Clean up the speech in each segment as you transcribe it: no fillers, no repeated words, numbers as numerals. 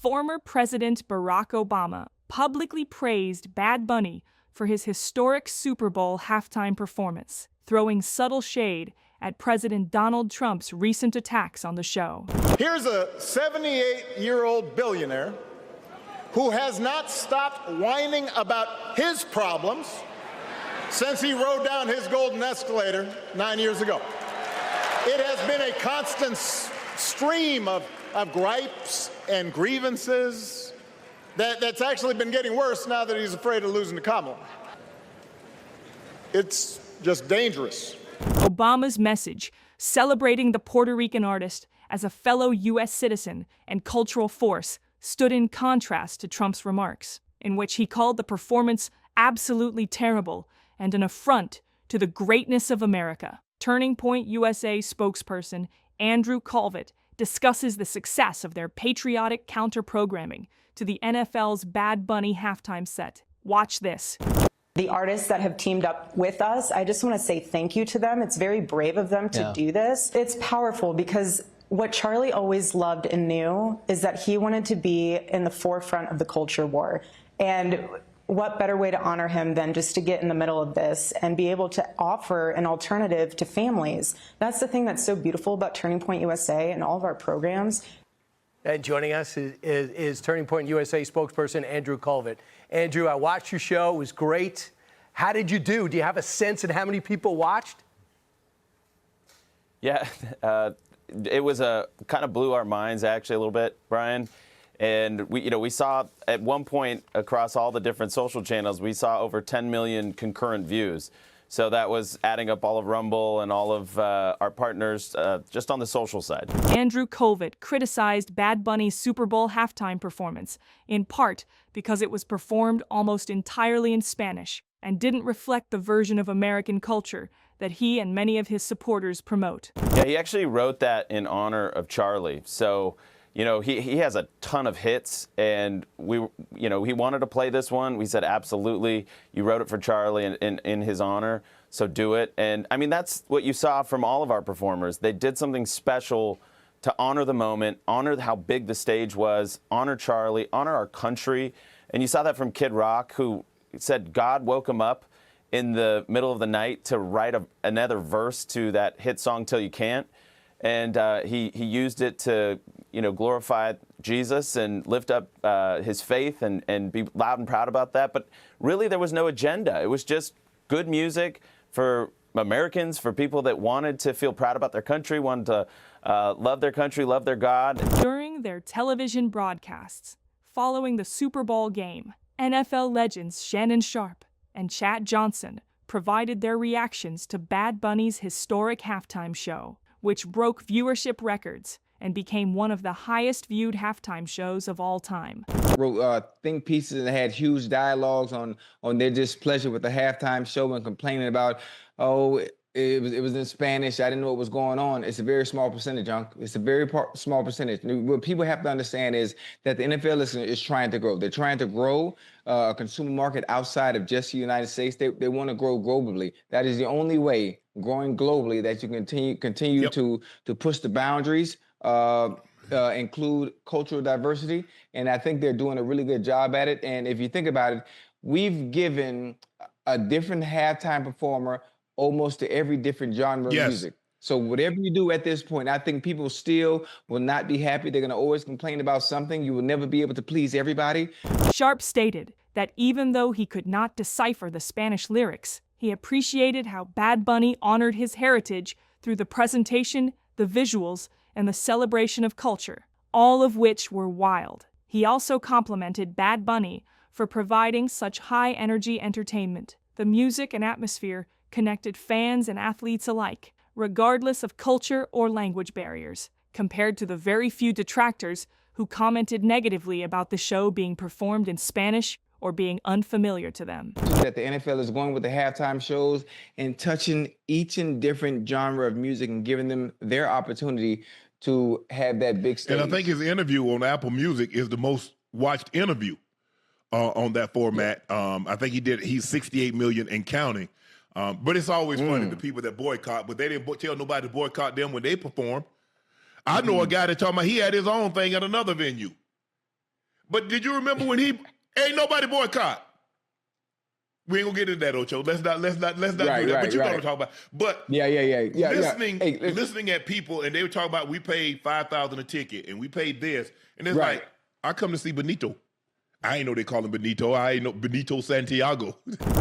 Former President Barack Obama publicly praised Bad Bunny for his historic Super Bowl halftime performance, throwing subtle shade at President Donald Trump's recent attacks on the show. Here's a 78-year-old billionaire who has not stopped whining about his problems since he rode down his golden escalator 9 years ago. It has been a constant stream of gripes and grievances that's actually been getting worse now that he's afraid of losing to Kamala. It's just dangerous. Obama's message, celebrating the Puerto Rican artist as a fellow U.S. citizen and cultural force, stood in contrast to Trump's remarks, in which he called the performance absolutely terrible and an affront to the greatness of America. Turning Point USA spokesperson Andrew Colvett discusses the success of their patriotic counter-programming to the NFL's Bad Bunny halftime set. Watch this. The artists that have teamed up with us, I just want to say thank you to them. It's very brave of them to do this. It's powerful because what Charlie always loved and knew is that he wanted to be in the forefront of the culture war. And what better way to honor him than just to get in the middle of this and be able to offer an alternative to families. That's the thing that's so beautiful about Turning Point USA and all of our programs. And joining us is Turning Point USA spokesperson Andrew Colvett. Andrew, I watched your show. It was great. How did you do? Do you have a sense of how many people watched? Yeah, it was kind of blew our minds actually a little bit, Brian. And we saw at one point across all the different social channels, we saw over 10 million concurrent views. So that was adding up all of Rumble and all of our partners just on the social side. Andrew Colvett criticized Bad Bunny's Super Bowl halftime performance, in part because it was performed almost entirely in Spanish and didn't reflect the version of American culture that he and many of his supporters promote. Yeah, he actually wrote that in honor of Charlie. So, he has a ton of hits, and he wanted to play this one. We said, absolutely. You wrote it for Charlie in his honor, so do it. And, I mean, that's what you saw from all of our performers. They did something special to honor the moment, honor how big the stage was, honor Charlie, honor our country. And you saw that from Kid Rock, who said God woke him up in the middle of the night to write another verse to that hit song, Till You Can't. And he used it to, glorify Jesus and lift up his faith and be loud and proud about that. But really, there was no agenda. It was just good music for Americans, for people that wanted to feel proud about their country, wanted to love their country, love their God. During their television broadcasts, following the Super Bowl game, NFL legends Shannon Sharpe and Chad Johnson provided their reactions to Bad Bunny's historic halftime show, which broke viewership records and became one of the highest viewed halftime shows of all time. Wrote think pieces and had huge dialogues on their displeasure with the halftime show and complaining about, it was in Spanish. I didn't know what was going on. It's a very small percentage, Unc. It's a very small percentage. What people have to understand is that the NFL is trying to grow. They're trying to grow a consumer market outside of just the United States. They want to grow globally. That is the only way, growing globally, that you continue to push the boundaries, include cultural diversity. And I think they're doing a really good job at it. And if you think about it, we've given a different halftime performer almost to every different genre of music. So whatever you do at this point, I think people still will not be happy. They're going to always complain about something. You will never be able to please everybody. Sharpe stated that even though he could not decipher the Spanish lyrics, he appreciated how Bad Bunny honored his heritage through the presentation, the visuals, and the celebration of culture, all of which were wild. He also complimented Bad Bunny for providing such high-energy entertainment. The music and atmosphere connected fans and athletes alike, regardless of culture or language barriers, compared to the very few detractors who commented negatively about the show being performed in Spanish or being unfamiliar to them. That the NFL is going with the halftime shows and touching each and different genre of music and giving them their opportunity to have that big stage. And I think his interview on Apple Music is the most watched interview on that format. I think he's 68 million and counting. But it's always funny, the people that boycott, but they didn't tell nobody to boycott them when they perform. I know a guy that told me he had his own thing at another venue. But did you remember when he ain't nobody boycott? We ain't gonna get into that, Ocho. Let's not do that. But you know what I'm talking about. But listening at people, and they were talking about we paid $5,000 a ticket, and we paid this, and it's like, I come to see Benito. I ain't know they call him Benito. I ain't know Benito Santiago.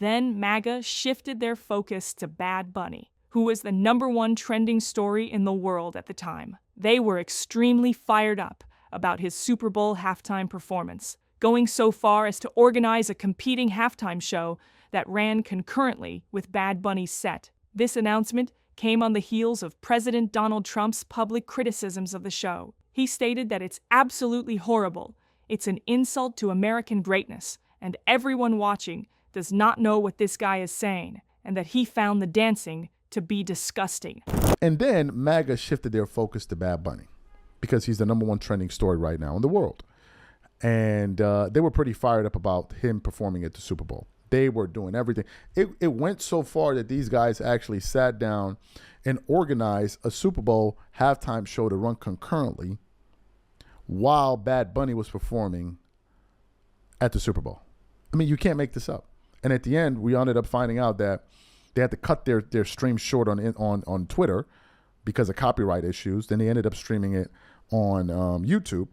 Then MAGA shifted their focus to Bad Bunny, who was the #1 trending story in the world at the time. They were extremely fired up about his Super Bowl halftime performance, going so far as to organize a competing halftime show that ran concurrently with Bad Bunny's set. This announcement came on the heels of President Donald Trump's public criticisms of the show. He stated that it's absolutely horrible, it's an insult to American greatness, and everyone watching does not know what this guy is saying, and that he found the dancing to be disgusting. And then MAGA shifted their focus to Bad Bunny because he's the #1 trending story right now in the world. And they were pretty fired up about him performing at the Super Bowl. They were doing everything. It went so far that these guys actually sat down and organized a Super Bowl halftime show to run concurrently while Bad Bunny was performing at the Super Bowl. I mean, you can't make this up. And at the end, we ended up finding out that they had to cut their stream short on Twitter because of copyright issues. Then they ended up streaming it on YouTube.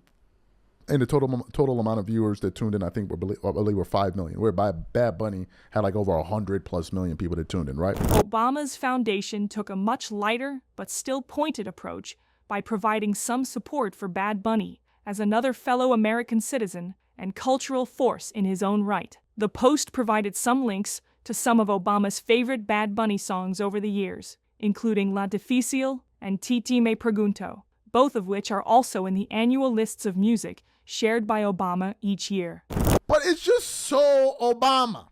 And the total amount of viewers that tuned in, I think, I believe were 5 million, whereby Bad Bunny had like over 100+ million people that tuned in, right? Obama's foundation took a much lighter but still pointed approach by providing some support for Bad Bunny as another fellow American citizen and cultural force in his own right. The Post provided some links to some of Obama's favorite Bad Bunny songs over the years, including La Difícil and Titi Me Pregunto, both of which are also in the annual lists of music shared by Obama each year. But it's just so Obama.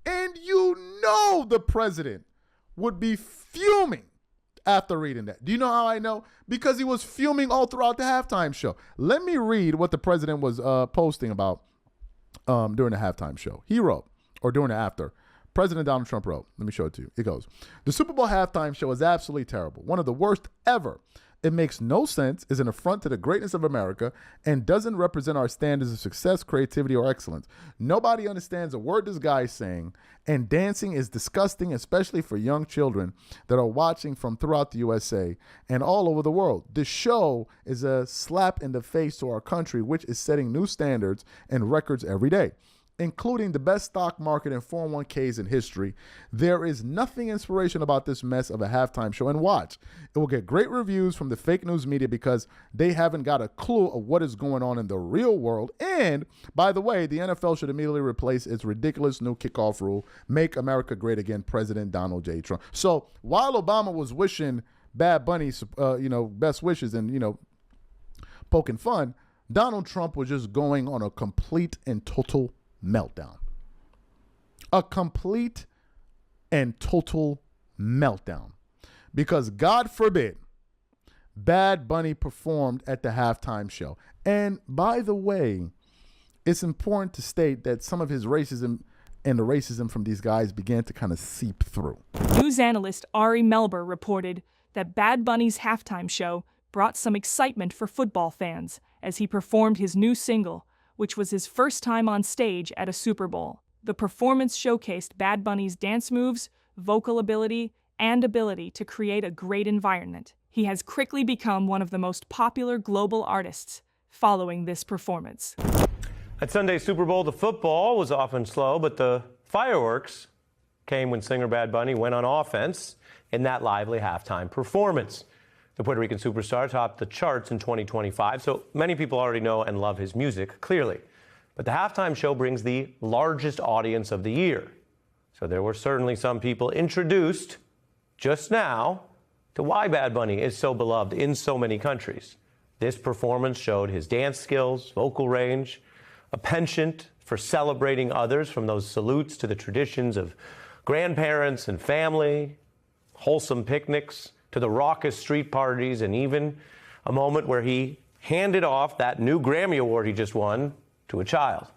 And you know the president would be fuming after reading that. Do you know how I know? Because he was fuming all throughout the halftime show. Let me read what the president was posting about during the halftime show. He wrote, or during the after, President Donald Trump wrote, let me show it to you. It goes, "The Super Bowl halftime show is absolutely terrible. One of the worst ever. It makes no sense, is an affront to the greatness of America, and doesn't represent our standards of success, creativity, or excellence. Nobody understands a word this guy is saying, and dancing is disgusting, especially for young children that are watching from throughout the USA and all over the world. The show is a slap in the face to our country, which is setting new standards and records every day, including the best stock market and 401ks in history. There is nothing inspirational about this mess of a halftime show. And watch, it will get great reviews from the fake news media because they haven't got a clue of what is going on in the real world. And by the way, the NFL should immediately replace its ridiculous new kickoff rule, Make America Great Again, President Donald J. Trump." So while Obama was wishing Bad Bunny, best wishes and, poking fun, Donald Trump was just going on a complete and total meltdown. A complete and total meltdown. Because God forbid, Bad Bunny performed at the halftime show. And by the way, it's important to state that some of his racism and the racism from these guys began to kind of seep through. News analyst Ari Melber reported that Bad Bunny's halftime show brought some excitement for football fans as he performed his new single, which was his first time on stage at a Super Bowl. The performance showcased Bad Bunny's dance moves, vocal ability, and ability to create a great environment. He has quickly become one of the most popular global artists following this performance. At Sunday's Super Bowl, the football was often slow, but the fireworks came when singer Bad Bunny went on offense in that lively halftime performance. The Puerto Rican superstar topped the charts in 2025, so many people already know and love his music, clearly. But the halftime show brings the largest audience of the year. So there were certainly some people introduced just now to why Bad Bunny is so beloved in so many countries. This performance showed his dance skills, vocal range, a penchant for celebrating others, from those salutes to the traditions of grandparents and family, wholesome picnics, to the raucous street parties, and even a moment where he handed off that new Grammy Award he just won to a child.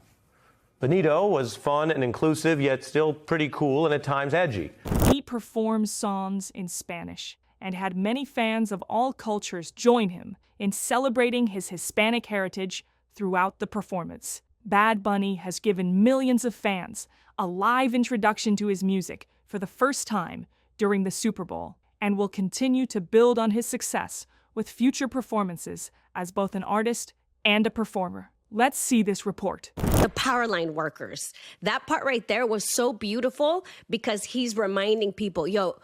Benito was fun and inclusive, yet still pretty cool and at times edgy. He performed songs in Spanish and had many fans of all cultures join him in celebrating his Hispanic heritage throughout the performance. Bad Bunny has given millions of fans a live introduction to his music for the first time during the Super Bowl, and will continue to build on his success with future performances as both an artist and a performer. Let's see this report. The power line workers. That part right there was so beautiful because he's reminding people, yo,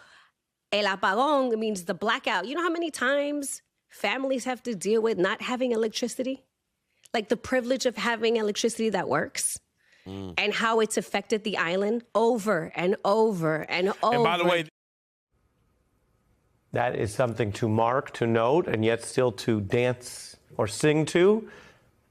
el apagón means the blackout. You know how many times families have to deal with not having electricity? Like the privilege of having electricity that works. And how it's affected the island over and over and over. And by the way, That is something to mark, to note, and yet still to dance or sing to,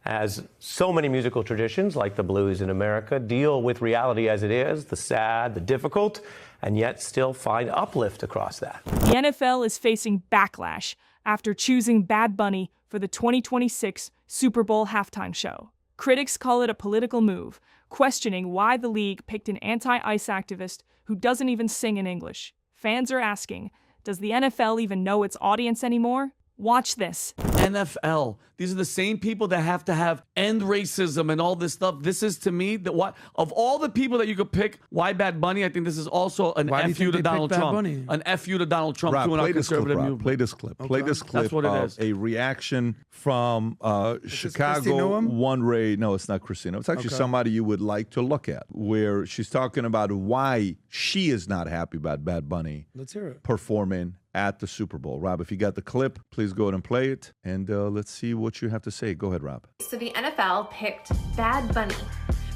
as so many musical traditions, like the blues in America, deal with reality as it is, the sad, the difficult, and yet still find uplift across that. The NFL is facing backlash after choosing Bad Bunny for the 2026 Super Bowl halftime show. Critics call it a political move, questioning why the league picked an anti-ICE activist who doesn't even sing in English. Fans are asking, does the NFL even know its audience anymore? Watch this. NFL. These are the same people that have to end racism and all this stuff. This is, to me, of all the people that you could pick, why Bad Bunny? I think this is also an FU to Donald Trump. An FU to Donald Trump. Rob, doing play our this clip, conservative Rob. movement. Play this clip. Okay. Play this clip That's what it is. a reaction from Chicago One Ray. No, it's not Christina. It's actually somebody you would like to look at, where she's talking about why she is not happy about Bad Bunny performing at the Super Bowl. Rob, if you got the clip, please go ahead and play it, and let's see what you have to say. Go ahead, Rob. So the NFL picked Bad Bunny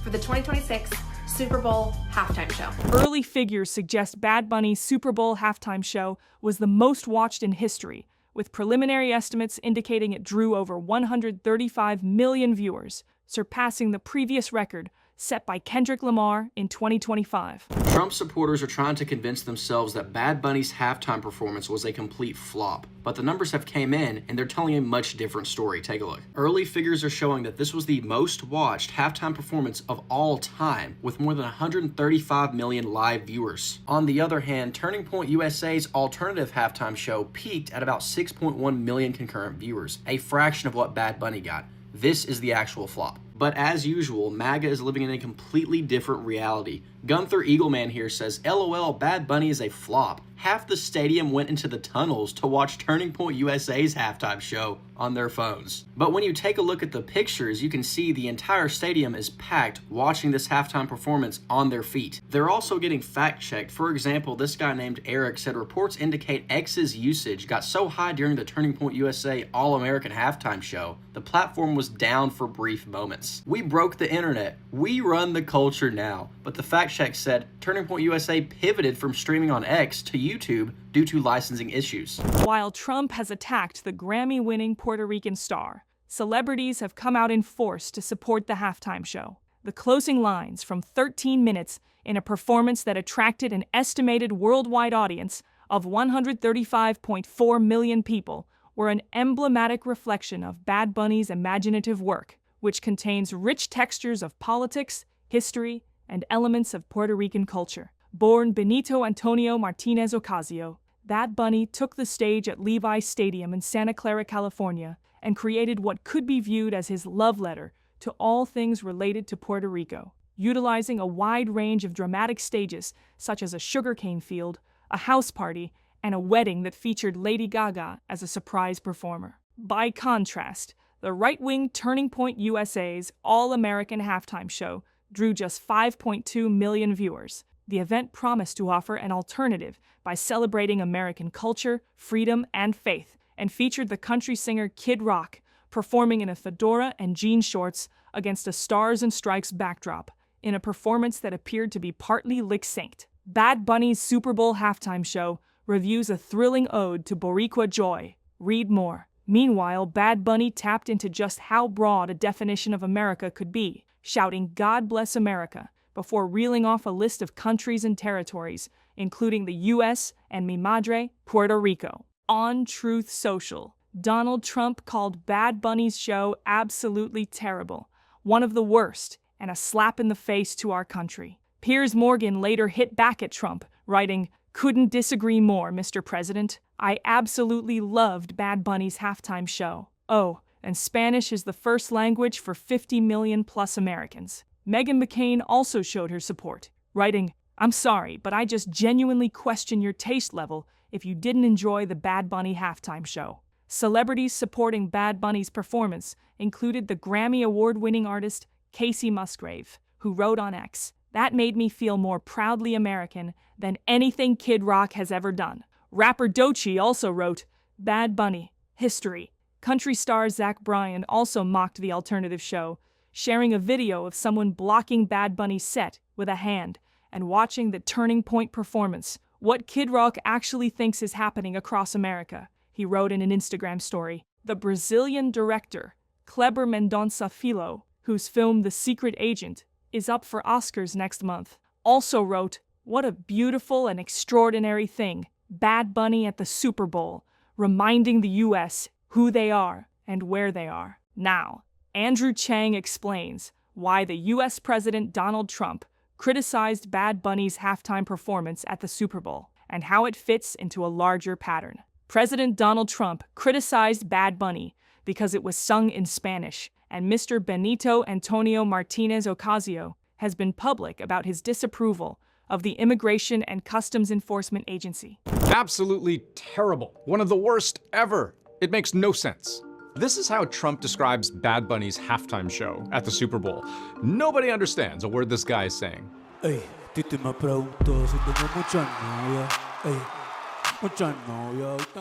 for the 2026 Super Bowl halftime show. Early figures suggest Bad Bunny's Super Bowl halftime show was the most watched in history, with preliminary estimates indicating it drew over 135 million viewers, surpassing the previous record set by Kendrick Lamar in 2025. Trump supporters are trying to convince themselves that Bad Bunny's halftime performance was a complete flop, but the numbers have came in and they're telling a much different story. Take a look. Early figures are showing that this was the most watched halftime performance of all time, with more than 135 million live viewers. On the other hand, Turning Point USA's alternative halftime show peaked at about 6.1 million concurrent viewers, a fraction of what Bad Bunny got. This is the actual flop. But as usual, MAGA is living in a completely different reality. Gunther Eagleman here says, LOL, Bad Bunny is a flop. Half the stadium went into the tunnels to watch Turning Point USA's halftime show on their phones. But when you take a look at the pictures, you can see the entire stadium is packed watching this halftime performance on their feet. They're also getting fact-checked. For example, this guy named Eric said reports indicate X's usage got so high during the Turning Point USA All-American halftime show, the platform was down for brief moments. We broke the internet. We run the culture now. But the fact check said Turning Point USA pivoted from streaming on X to YouTube due to licensing issues. While Trump has attacked the Grammy-winning Puerto Rican star, celebrities have come out in force to support the halftime show. The closing lines from 13 minutes in a performance that attracted an estimated worldwide audience of 135.4 million people were an emblematic reflection of Bad Bunny's imaginative work, which contains rich textures of politics, history, and elements of Puerto Rican culture. Born Benito Antonio Martinez Ocasio, Bad Bunny took the stage at Levi's Stadium in Santa Clara, California, and created what could be viewed as his love letter to all things related to Puerto Rico, utilizing a wide range of dramatic stages such as a sugarcane field, a house party, and a wedding that featured Lady Gaga as a surprise performer. By contrast, the right-wing Turning Point USA's All-American halftime show drew just 5.2 million viewers. The event promised to offer an alternative by celebrating American culture, freedom, and faith, and featured the country singer Kid Rock performing in a fedora and jean shorts against a Stars and Stripes backdrop, in a performance that appeared to be partly lip-synced. Bad Bunny's Super Bowl halftime show reviews a thrilling ode to Boricua joy. Read more. Meanwhile, Bad Bunny tapped into just how broad a definition of America could be, shouting "God bless America," before reeling off a list of countries and territories, including the U.S. and Mi Madre, Puerto Rico. On Truth Social, Donald Trump called Bad Bunny's show absolutely terrible, one of the worst, and a slap in the face to our country. Piers Morgan later hit back at Trump, writing, "Couldn't disagree more, Mr. President. I absolutely loved Bad Bunny's halftime show. Oh, and Spanish is the first language for 50 million plus Americans. Meghan McCain also showed her support, writing, "I'm sorry, but I just genuinely question your taste level if you didn't enjoy the Bad Bunny halftime show." Celebrities supporting Bad Bunny's performance included the Grammy Award-winning artist Casey Musgrave, who wrote on X, "That made me feel more proudly American than anything Kid Rock has ever done." Rapper Doechii also wrote, "Bad Bunny, history." Country star Zach Bryan also mocked the alternative show, sharing a video of someone blocking Bad Bunny's set with a hand and watching the Turning Point performance, what Kid Rock actually thinks is happening across America. He wrote in an Instagram story. The Brazilian director, Kleber Mendonça Filho, whose film The Secret Agent is up for Oscars next month, also wrote, "What a beautiful and extraordinary thing, Bad Bunny at the Super Bowl, reminding the U.S. who they are and where they are." Now, Andrew Chang explains why the U.S. President Donald Trump criticized Bad Bunny's halftime performance at the Super Bowl and how it fits into a larger pattern. President Donald Trump criticized Bad Bunny because it was sung in Spanish, and Mr. Benito Antonio Martinez Ocasio has been public about his disapproval of the Immigration and Customs Enforcement Agency. Absolutely terrible. One of the worst ever. It makes no sense. This is how Trump describes Bad Bunny's halftime show at the Super Bowl. Nobody understands a word this guy is saying. The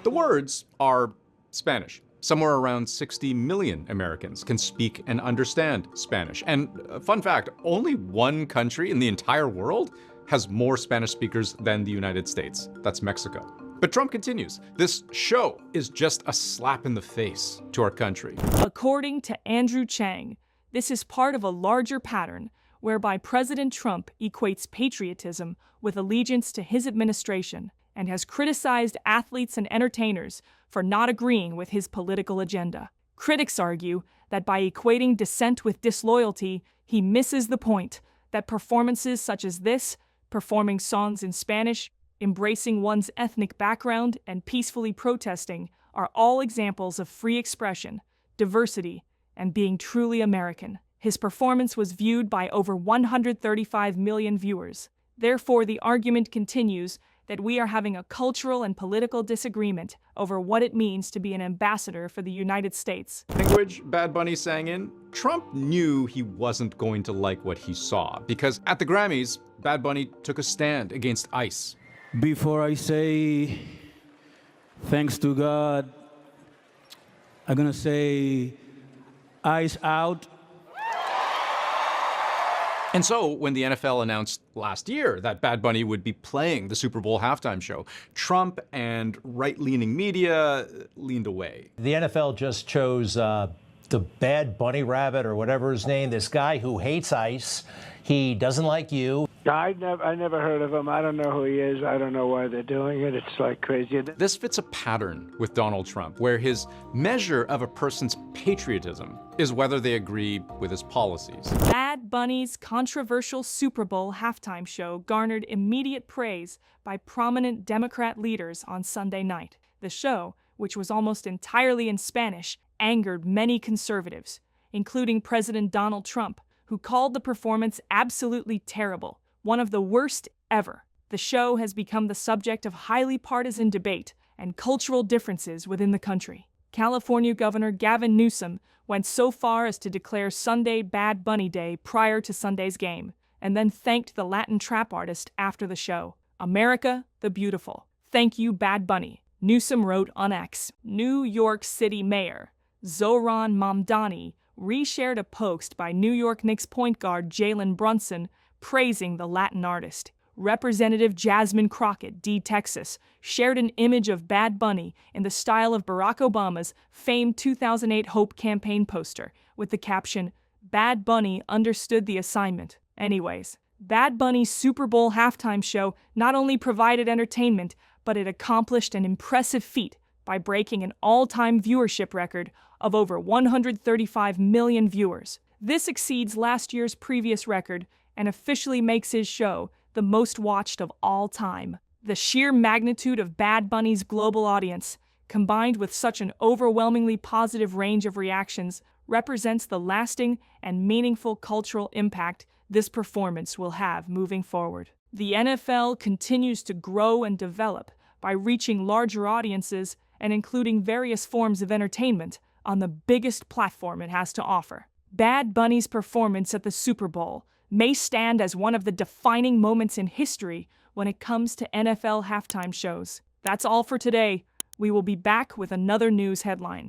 words are Spanish. Somewhere around 60 million Americans can speak and understand Spanish. And fun fact, only one country in the entire world has more Spanish speakers than the United States. That's Mexico. But Trump continues, this show is just a slap in the face to our country. According to Andrew Chang, this is part of a larger pattern whereby President Trump equates patriotism with allegiance to his administration and has criticized athletes and entertainers for not agreeing with his political agenda. Critics argue that by equating dissent with disloyalty, he misses the point that performances such as this, performing songs in Spanish, embracing one's ethnic background, and peacefully protesting are all examples of free expression, diversity, and being truly American. His performance was viewed by over 135 million viewers. Therefore, the argument continues that we are having a cultural and political disagreement over what it means to be an ambassador for the United States. Language Bad Bunny sang in, Trump knew he wasn't going to like what he saw, because at the Grammys, Bad Bunny took a stand against ICE. Before I say thanks to God, I'm gonna say ICE out. And so, when the NFL announced last year that Bad Bunny would be playing the Super Bowl halftime show, Trump and right-leaning media leaned away. The NFL just chose the Bad Bunny Rabbit, or whatever his name, this guy who hates ICE. He doesn't like you. I never heard of him. I don't know who he is. I don't know why they're doing it. It's like crazy. This fits a pattern with Donald Trump, where his measure of a person's patriotism is whether they agree with his policies. Bad Bunny's controversial Super Bowl halftime show garnered immediate praise by prominent Democrat leaders on Sunday night. The show, which was almost entirely in Spanish, angered many conservatives, including President Donald Trump, who called the performance absolutely terrible, one of the worst ever. The show has become the subject of highly partisan debate and cultural differences within the country. California Governor Gavin Newsom went so far as to declare Sunday Bad Bunny Day prior to Sunday's game, and then thanked the Latin trap artist after the show. "America the Beautiful. Thank you, Bad Bunny," Newsom wrote on X. New York City Mayor Zohran Mamdani reshared a post by New York Knicks point guard Jalen Brunson praising the Latin artist. Representative Jasmine Crockett, D. Texas, shared an image of Bad Bunny in the style of Barack Obama's famed 2008 Hope campaign poster, with the caption, "Bad Bunny understood the assignment." Anyways, Bad Bunny's Super Bowl halftime show not only provided entertainment, but it accomplished an impressive feat by breaking an all-time viewership record of over 135 million viewers. This exceeds last year's previous record and officially makes his show the most watched of all time. The sheer magnitude of Bad Bunny's global audience combined with such an overwhelmingly positive range of reactions, represents the lasting and meaningful cultural impact this performance will have moving forward. The NFL continues to grow and develop by reaching larger audiences and including various forms of entertainment on the biggest platform it has to offer. Bad Bunny's performance at the Super Bowl may stand as one of the defining moments in history when it comes to NFL halftime shows. That's all for today. We will be back with another news headline.